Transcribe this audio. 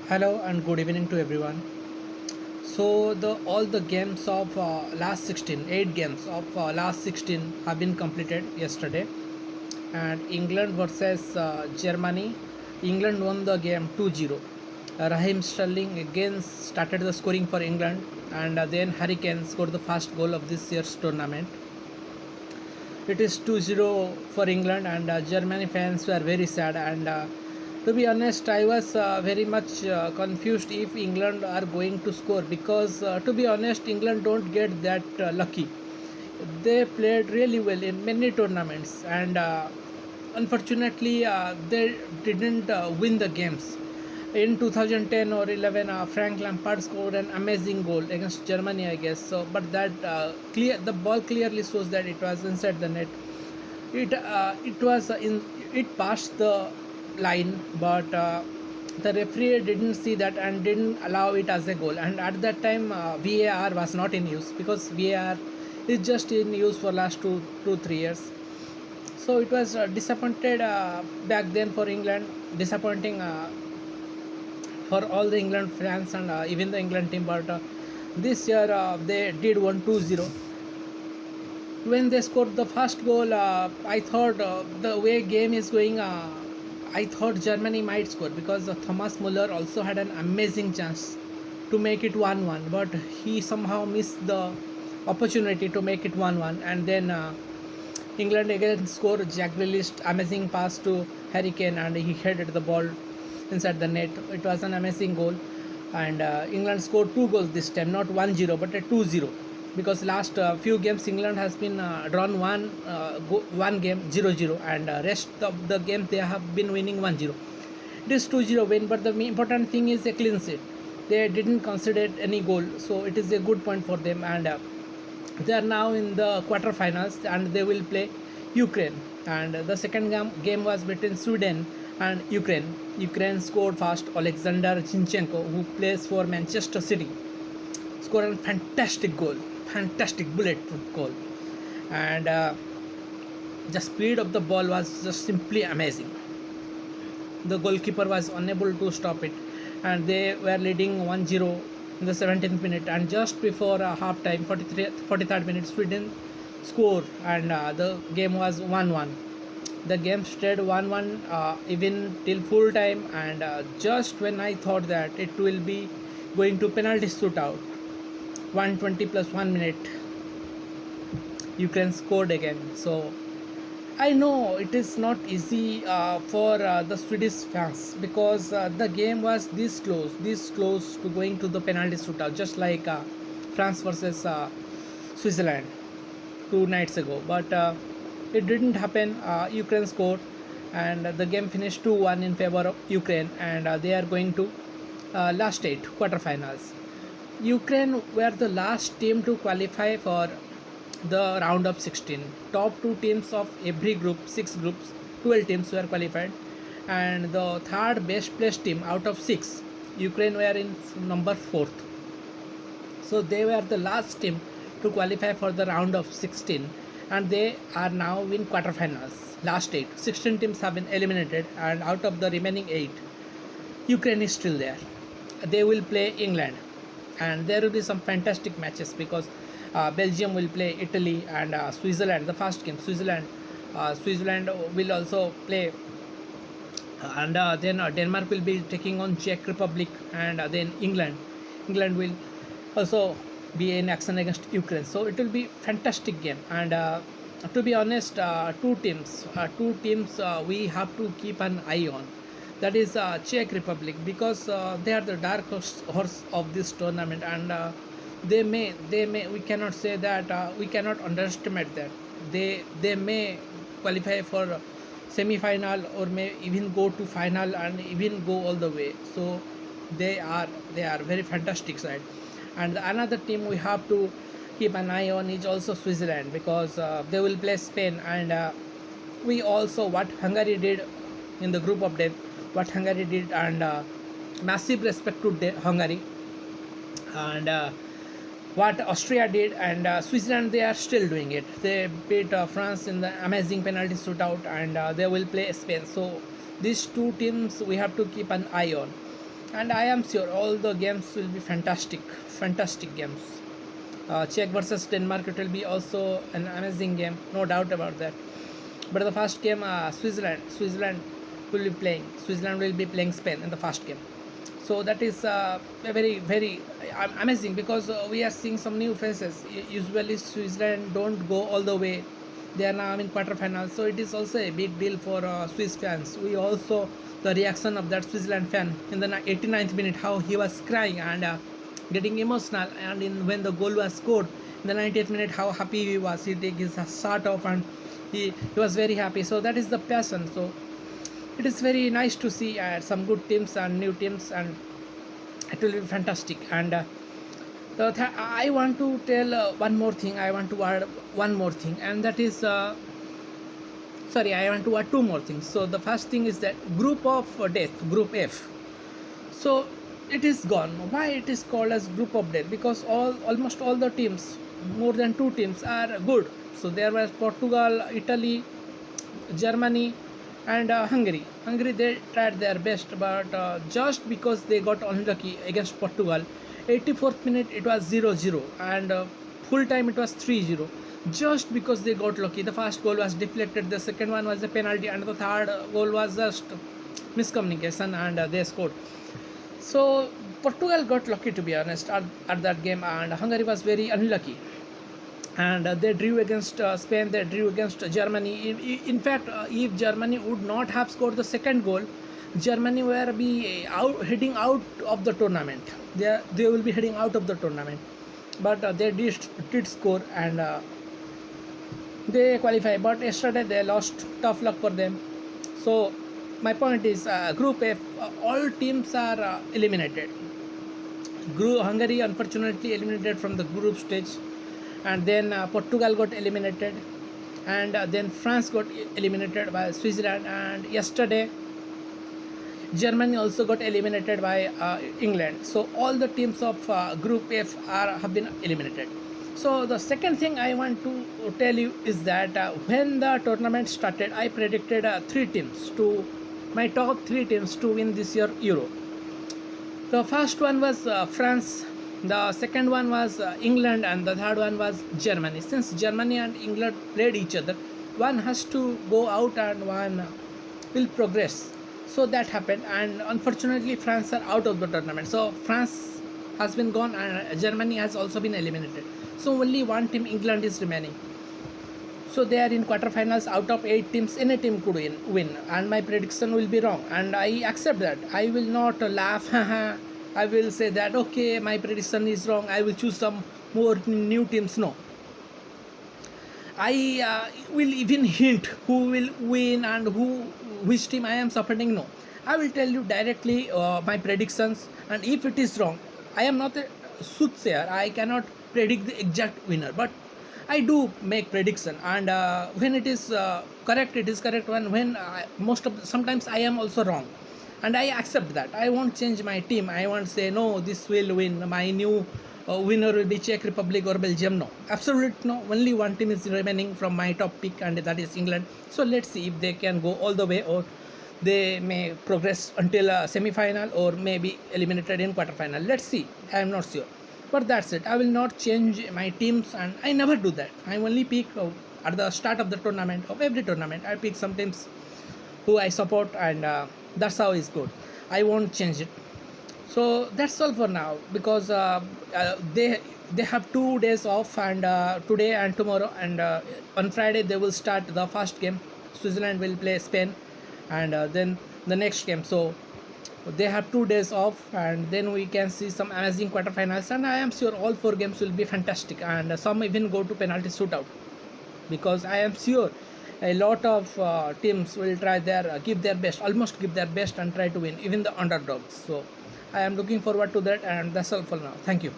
Hello and good evening to everyone. So the all the games of last 16, 8 games of last 16 have been completed yesterday, and England versus Germany. England won the game 2-0. Raheem Sterling again started the scoring for England, and then Harry Kane scored the first goal of this year's tournament. It is 2-0 for England, and Germany fans were very sad. And to be honest, I was very much confused if England are going to score, because to be honest, England don't get that lucky. They played really well in many tournaments, and unfortunately they didn't win the games. In 2010 or 11, Frank Lampard scored an amazing goal against Germany, I guess. So, but that the ball clearly shows that it was inside the net. It was in it passed the line, but the referee didn't see that and didn't allow it as a goal. And at that time, VAR was not in use, because VAR is just in use for last 3 years. So it was disappointed back then for England, disappointing for all the England fans and even the England team. But this year they did 1-2-0. When they scored the first goal, I thought the way game is going, I thought Germany might score, because Thomas Muller also had an amazing chance to make it 1-1, but he somehow missed the opportunity to make it 1-1. And then England again scored. Jack Grealish amazing pass to Harry Kane, and he headed the ball inside the net. It was an amazing goal, and England scored 2 goals this time, not 1-0 but a 2-0, because last few games England has been drawn one game 0-0, and rest of the games they have been winning 1-0. It is 2-0 win, but the important thing is a clean sheet. They didn't consider any goal, so it is a good point for them. And they are now in the quarterfinals, and they will play Ukraine. And the second game was between Sweden and Ukraine. Ukraine scored first. Alexander Zinchenko, who plays for Manchester City, scored a fantastic goal, fantastic bulletproof goal. And the speed of the ball was just simply amazing. The goalkeeper was unable to stop it, and they were leading 1-0 in the 17th minute. And just before half time, 43rd minute, Sweden scored, and the game was 1-1. The game stayed 1-1 even till full time, and just when I thought that it will be going to penalty shootout, 120 plus 1 minute, Ukraine scored again. So I know it is not easy for the Swedish fans, because the game was this close to going to the penalty shootout, just like France versus Switzerland 2 nights ago. But it didn't happen. Ukraine scored, and the game finished 2-1 in favor of Ukraine, and they are going to last 8 quarterfinals. Ukraine were the last team to qualify for the round of 16. Top 2 teams of every group, 6 groups, 12 teams were qualified, and the third best placed team out of 6, Ukraine were in number 4th. So they were the last team to qualify for the round of 16, and they are now in quarterfinals. Last 8, 16 teams have been eliminated, and out of the remaining 8, Ukraine is still there. They will play England, and there will be some fantastic matches, because Belgium will play Italy, and Switzerland. The first game, Switzerland will also play, and then Denmark will be taking on Czech Republic, and then England will also be in action against Ukraine. So it will be fantastic game. And to be honest, two teams we have to keep an eye on. That is Czech Republic, because they are the dark horse of this tournament, and they may we cannot say that, we cannot underestimate that. They may qualify for semi-final, or may even go to final and even go all the way. So they are very fantastic side. And another team we have to keep an eye on is also Switzerland, because they will play Spain. And we also what Hungary did in the group of death, and massive respect to Hungary. And what Austria did, and Switzerland, they are still doing it. They beat France in the amazing penalty shootout, and they will play Spain. So these two teams we have to keep an eye on. and I am sure all the games will be fantastic games. Czech versus Denmark, it will be also an amazing game, no doubt about that. But the first game, Switzerland will be playing. Switzerland will be playing Spain in the first game. So that is a very amazing, because we are seeing some new faces. Usually Switzerland don't go all the way. They are now in quarterfinals, so it is also a big deal for Swiss fans. We also the reaction of that Switzerland fan in the 89th minute, how he was crying and getting emotional, and when the goal was scored in the 90th minute, how happy he was. He take his shirt off and he was very happy. So that is the passion. So it is very nice to see some good teams and new teams, and it will be fantastic. And I want to tell one more thing. I want to add one more thing, and that is sorry, I want to add two more things. So the first thing is that group of death, group F. So it is gone. Why it is called as group of death? Because almost all the teams, more than two teams, are good. So there was Portugal, Italy, Germany, and Hungary. They tried their best, but just because they got unlucky against Portugal, 84th minute it was 0-0, and full time it was 3-0. Just because they got lucky, the first goal was deflected, the second one was a penalty, and the third goal was just miscommunication, and they scored. So Portugal got lucky, to be honest, at that game, and Hungary was very unlucky. And they drew against Spain, they drew against Germany. In fact, if Germany would not have scored the second goal, Germany will be heading out of the tournament. They will be heading out of the tournament. But they did score, and they qualify. But yesterday they lost. Tough luck for them. So my point is, Group F, all teams are eliminated. Hungary unfortunately eliminated from the group stage, and then Portugal got eliminated, and then France got eliminated by Switzerland, and yesterday Germany also got eliminated by England. So all the teams of Group F have been eliminated. So the second thing I want to tell you is that when the tournament started, I predicted my top three teams to win this year Euro. The first one was France, the second one was England, and the third one was Germany. Since Germany and England played each other, one has to go out and one will progress. So that happened, and unfortunately France are out of the tournament. So France has been gone, and Germany has also been eliminated. So only one team, England, is remaining. So they are in quarterfinals. Out of 8 teams, any team could win, and my prediction will be wrong, and I accept that. I will not laugh. I will say that okay, my prediction is wrong, I will choose some more new teams. No, I will even hint who will win and which team I am supporting. No, I will tell you directly my predictions, and if it is wrong, I am not a soothsayer. I cannot predict the exact winner, but I do make prediction, and when it is correct, it is correct. When sometimes I am also wrong, and I accept that. I won't change my team. I won't say no, this will win. My new winner will be Czech Republic or Belgium. No, absolutely no. Only one team is remaining from my top pick, and that is England. So let's see if they can go all the way, or they may progress until a semi-final, or maybe eliminated in quarter-final. Let's see. I am not sure. But that's it. I will not change my teams, and I never do that. I only pick at the start of the tournament, of every tournament, I pick some teams who I support, and that's how it's good. I won't change it. So that's all for now, because they have 2 days off, and today and tomorrow, and on Friday they will start the first game. Switzerland will play Spain, and then the next game. So they have 2 days off, and then we can see some amazing quarterfinals, and I am sure all 4 games will be fantastic, and some even go to penalty shootout, because I am sure a lot of teams will try give their best, almost give their best, and try to win, even the underdogs. So I am looking forward to that, and that's all for now. Thank you.